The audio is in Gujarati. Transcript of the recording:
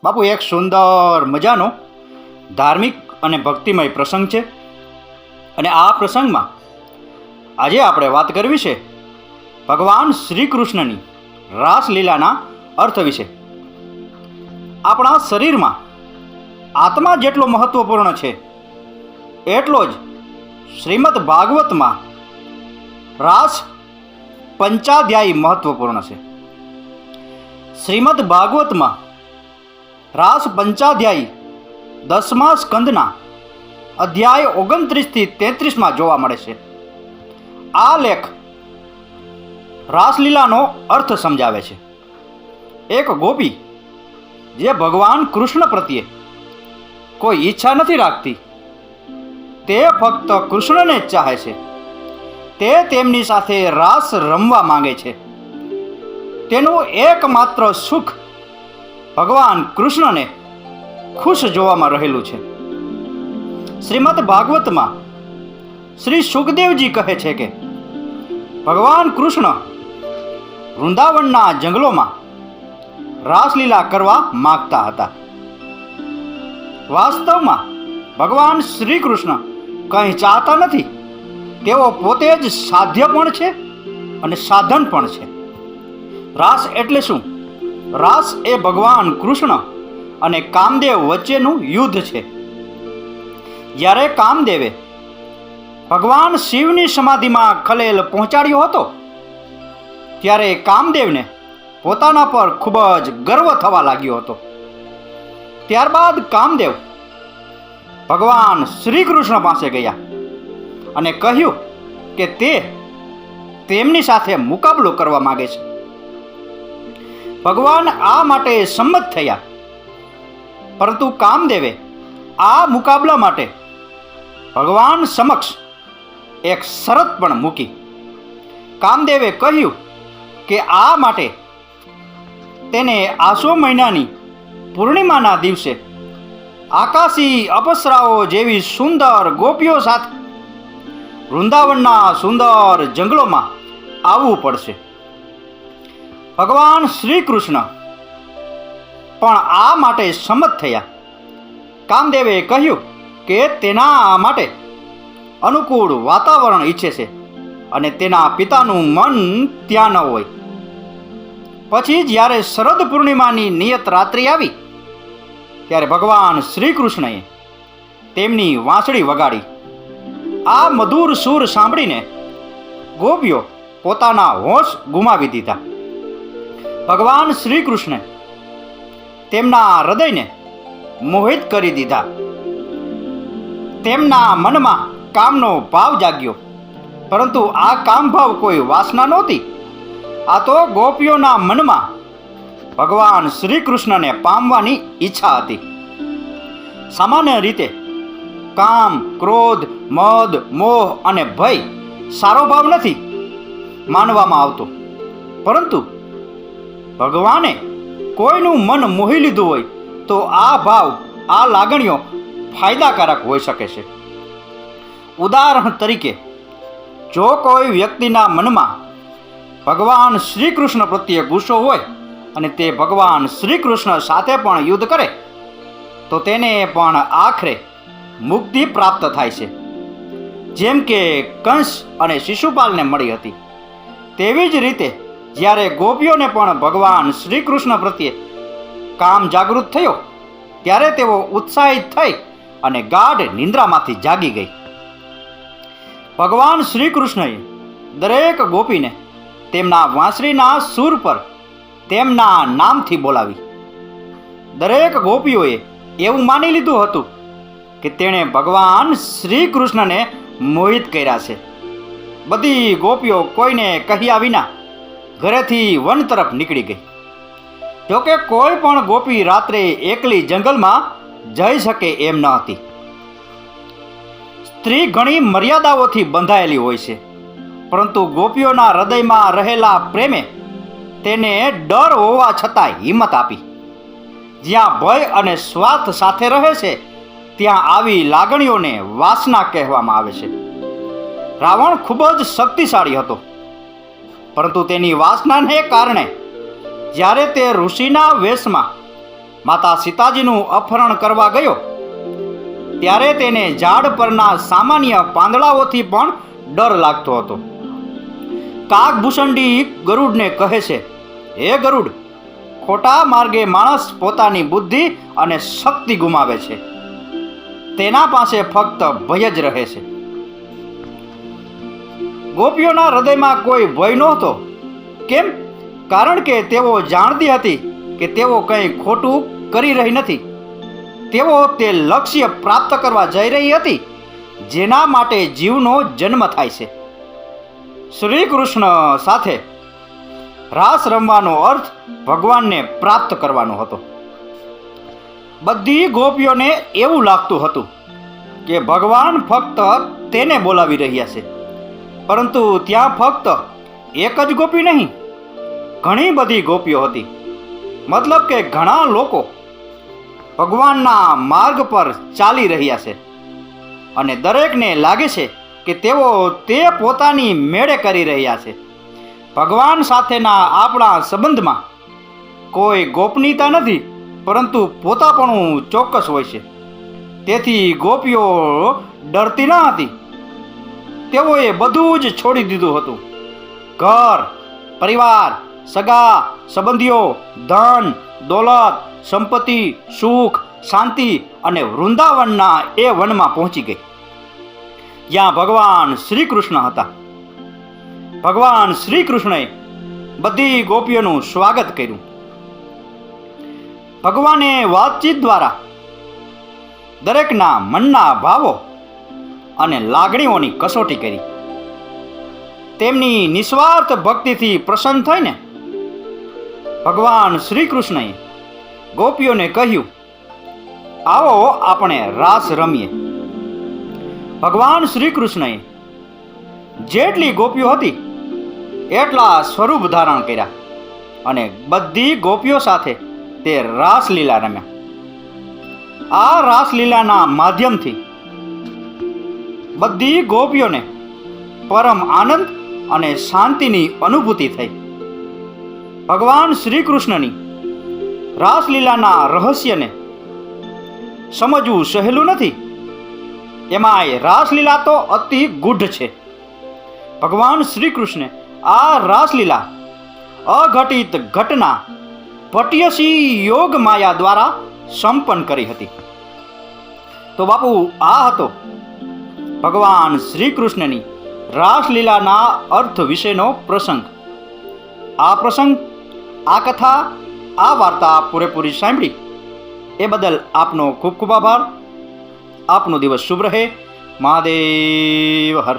બાપુ એક સુંદર મજાનો ધાર્મિક અને ભક્તિમય પ્રસંગ છે અને આ પ્રસંગમાં આજે આપણે વાત કરવી છે ભગવાન શ્રી કૃષ્ણની રાસલીલાના અર્થ વિશે. આપણા શરીરમાં આત્મા જેટલો મહત્વપૂર્ણ છે એટલો જ શ્રીમદ ભાગવતમાં રાસ પંચાધ્યાયી મહત્વપૂર્ણ છે. શ્રીમદ ભાગવતમાં રાસ પંચાધ્યાયી 10મા સ્કંદના અધ્યાય 29થી 33માં જોવા મળે છે. આ લેખ રાસલીલાનો અર્થ સમજાવે છે. એક ગોપી જે ભગવાન કૃષ્ણ પ્રત્યે કોઈ ઈચ્છા નથી રાખતી, તે ફક્ત કૃષ્ણને જ ચાહે છે. તે તેમની સાથે રાસ રમવા માંગે છે. તેનું એકમાત્ર સુખ ભગવાન કૃષ્ણને ખુશ જોવામાં રહેલું છે. શ્રીમદ ભાગવતમાં શ્રી સુખદેવજી કહે છે કે ભગવાન કૃષ્ણ વૃંદાવનના જંગલોમાં રાસલીલા કરવા માગતા હતા. વાસ્તવમાં ભગવાન શ્રી કૃષ્ણ કંઈ ચાહતા નથી. તેઓ પોતે જ સાધ્ય પણ છે અને સાધન પણ છે. રાસ એટલે શું? રાસ એ ભગવાન કૃષ્ણ અને કામદેવ વચ્ચેનું યુદ્ધ છે. જ્યારે કામદેવે ભગવાન શિવની સમાધિમાં ખલેલ પહોંચાડ્યો હતો ત્યારે કામદેવને પોતાના પર ખૂબ જ ગર્વ થવા લાગ્યો હતો. ત્યારબાદ કામદેવ ભગવાન શ્રી કૃષ્ણ પાસે ગયા અને કહ્યું કે તે તેમની સાથે મુકાબલો કરવા માંગે છે. ભગવાન આ માટે સંમત થયા, પરંતુ કામદેવે આ મુકાબલા માટે ભગવાન સમક્ષ એક શરત પણ મૂકી. કામદેવે કહ્યું કે આ માટે તેને આસો મહિનાની પૂર્ણિમાના દિવસે આકાશી અપ્સરાઓ જેવી સુંદર ગોપીઓ સાથે વૃંદાવનના સુંદર જંગલોમાં આવવું પડશે. ભગવાન શ્રી કૃષ્ણ પણ આ માટે સંમત થયા. કામદેવે કહ્યું કે તેના માટે અનુકૂળ વાતાવરણ ઈચ્છે છે અને તેના પિતાનું મન ત્યાં ન હોય. પછી જ્યારે શરદ પૂર્ણિમાની નિયત રાત્રિ આવી ત્યારે ભગવાન શ્રી કૃષ્ણએ તેમની વાંસળી વગાડી. આ મધુર સૂર સાંભળીને ગોપીઓ પોતાના હોશ ગુમાવી દીધા. ભગવાન શ્રી કૃષ્ણે તેમના હૃદયને મોહિત કરી દીધા. તેમના મનમાં કામનો ભાવ જાગ્યો, પરંતુ આ કામ ભાવ કોઈ વાસના નહોતી. આ તો ગોપીઓના મનમાં ભગવાન શ્રી કૃષ્ણને પામવાની ઈચ્છા હતી. સામાન્ય રીતે કામ, ક્રોધ, મદ, મોહ અને ભય સારો ભાવ નથી માનવામાં આવતો, પરંતુ ભગવાને કોઈનું મન મોહી લીધું હોય તો આ ભાવ, આ લાગણીઓ ફાયદાકારક હોઈ શકે છે. ઉદાહરણ તરીકે, જો કોઈ વ્યક્તિના મનમાં ભગવાન શ્રી કૃષ્ણ પ્રત્યે ગુસ્સો હોય અને તે ભગવાન શ્રી કૃષ્ણ સાથે પણ યુદ્ધ કરે તો તેને પણ આખરે મુક્તિ પ્રાપ્ત થાય છે. જેમ કે કંસ અને શિશુપાલને મળી હતી, તેવી જ રીતે જ્યારે ગોપીઓને પણ ભગવાન શ્રી કૃષ્ણ પ્રત્યે કામ જાગૃત થયો ત્યારે તેઓ ઉત્સાહિત થઈ અને ગાઢ નિંદ્રામાંથી જાગી ગઈ. ભગવાન શ્રી કૃષ્ણએ દરેક ગોપીને તેમના વાંસળીના સૂર પર તેમના નામથી બોલાવી. દરેક ગોપીઓએ એવું માની લીધું હતું કે તેણે ભગવાન શ્રી કૃષ્ણને મોહિત કર્યા છે. બધી ગોપીઓ કોઈને કહ્યા વિના ઘરેથી વન તરફ નીકળી ગઈ. જોકે કોઈ પણ ગોપી રાત્રે એકલી જંગલમાં જઈ શકે એમ ન હતી. સ્ત્રી ઘણી મર્યાદાઓથી બંધાયેલી હોય છે, પરંતુ ગોપીઓના હૃદયમાં રહેલા પ્રેમે તેને ડર હોવા છતાં હિંમત આપી. જ્યાં ભય અને સ્વાર્થ સાથે રહે છે ત્યાં આવી લાગણીઓને વાસના કહેવામાં આવે છે. રાવણ ખૂબ જ શક્તિશાળી હતો, પરંતુ તેની વાસનાને કારણે જ્યારે તે ઋષિના વેશમાં માતા સીતાજીનું અપહરણ કરવા ગયો ત્યારે તેને ઝાડ પરના સામાન્ય પાંદડાઓથી પણ ડર લાગતો હતો. કાગભૂષણડી ગરુડને કહે છે, હે ગરુડ, ખોટા માર્ગે માણસ પોતાની બુદ્ધિ અને શક્તિ ગુમાવે છે. તેના પાસે ફક્ત ભય જ રહે છે. ગોપીઓના હૃદયમાં કોઈ ભય નહોતો. કેમ? કારણ કે તેઓ જાણતી હતી કે તેઓ કંઈ ખોટું કરી રહી નથી. તેઓ તે લક્ષ્ય પ્રાપ્ત કરવા જઈ રહી હતી જેના માટે જીવનો જન્મ થાય છે. શ્રી કૃષ્ણ સાથે રાસ રમવાનો અર્થ ભગવાનને પ્રાપ્ત કરવાનો હતો. બધી ગોપીઓને એવું લાગતું હતું કે ભગવાન ફક્ત તેને બોલાવી રહ્યા છે, પરંતુ ત્યાં ફક્ત એક જ ગોપી નહીં, ઘણી બધી ગોપીઓ હતી. મતલબ કે ઘણા લોકો ભગવાનના માર્ગ પર ચાલી રહ્યા છે અને દરેકને લાગે છે કે તેઓ તે પોતાની મેળે કરી રહ્યા છે. ભગવાન સાથેના આપણા સંબંધમાં કોઈ ગોપનીયતા નથી, પરંતુ પોતાપણું ચોક્કસ હોય છે. તેથી ગોપીઓ ડરતી ન હતી. તેઓએ બધું જ છોડી દીધું હતું. ઘર, પરિવાર, સગા સંબંધીઓ, ધન, દોલત, સંપત્તિ, સુખ, શાંતિ અને વૃંદાવનના એ વનમાં પહોંચી ગઈ જ્યાં ભગવાન શ્રી કૃષ્ણ હતા. ભગવાન શ્રી કૃષ્ણએ બધી ગોપીઓનું સ્વાગત કર્યું. ભગવાને વાતચીત દ્વારા દરેકના મનના ભાવો અને લાગણીઓની કસોટી કરી. તેમની નિસ્વાર્થ ભક્તિથી પ્રસન્ન થઈને ભગવાન શ્રી કૃષ્ણએ ગોપીઓને કહ્યું, આવો આપણે રાસ રમીએ. ભગવાન શ્રી કૃષ્ણએ જેટલી ગોપીઓ હતી એટલા સ્વરૂપ ધારણ કર્યા અને બધી ગોપીઓ સાથે તે રાસલીલા રમ્યા. આ રાસલીલાના માધ્યમથી બધી ગોપીઓને પરમ આનંદ અને શાંતિની અનુભૂતિ થઈ. ભગવાન શ્રી કૃષ્ણની રાસલીલાના રહસ્યને સમજવું સહેલું નથી. એમાંય રાસલીલા તો અતિ ગૂઢ છે. ભગવાન શ્રી કૃષ્ણે આ રાસલીલા અઘટિત ઘટના પટ્યસી યોગ માયા દ્વારા સંપન્ન કરી હતી. તો બાપુ, આ હતો ભગવાન શ્રી કૃષ્ણની રાસલીલાના અર્થ વિશેનો પ્રસંગ. આ પ્રસંગ, આ કથા, આ વાર્તા પૂરેપૂરી સાંભળી એ બદલ આપનો ખૂબ ખૂબ આભાર. આપનો દિવસ શુભ રહે. મહાદેવ હર.